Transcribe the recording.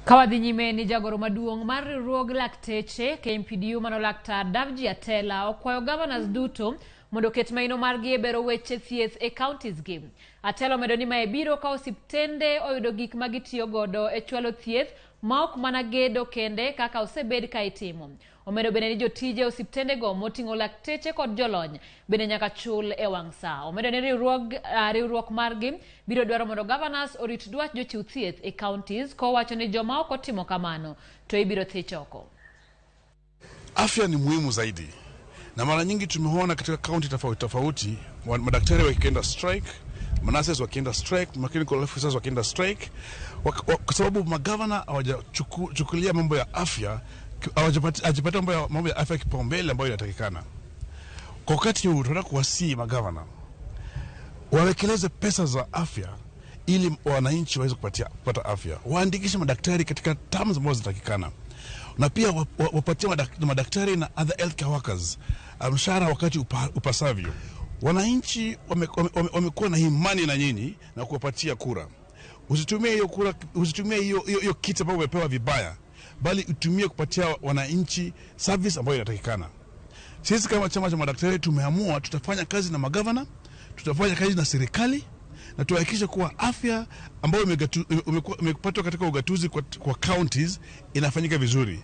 Kawadhi nyime ni jagoro maduong' mar riwruog Lakteche KMPDU mano Laktar Davji Atela okwayo gavanas duto mondo ket maino margi e bero weche thieth e counties gi. Atela omedo ni mae biro ka osiptende oyudo gik ma gitiyo godo e chwalo thieth ma ok mana gedo kende kaka osebed ka itimo. Omedo bende ni jotije osiptende go moting'o lakteche kod jolony bende nyaka chul e wang' saa. Omedo ni riwruok margi biro dwaro mondo gavanas orit dwach jochiw thieth e counties kowacho ni joma ok otimo kamano to ibiro thich oko. Afya ni muhimu zaidi. Na mara nyingi tumeona katika county tofauti madaktari wakienda strike, manurses wakienda strike, clinical officers wakienda strike kwa sababu magavana hawajachukulia mambo ya afya, hawajapatia mambo ya afya kipaumbele ambayo inatakikana. Kwa wakati huu tunataka kuwasihi magavana wawekeleze pesa za afya ili wananchi waweze kupata afya. Waandikishe madaktari katika terms ambazo zinatakikana. Na pia wapatie madaktari na other healthcare workers mshahara wakati upasavyo. Wananchi wamekuwa na imani na nyinyi na kuwapatia kura. Usitumie hiyo kura, usitumie hiyo kiti ambayo umepewa vibaya, bali utumie kupatia wananchi service ambayo inatakikana. Sisi kama chama cha madaktari tumeamua tutafanya kazi na magavana, tutafanya kazi na serikali na tuhakikishe kuwa afya ambayo imepatwa katika ugatuzi kwa counties inafanyika vizuri.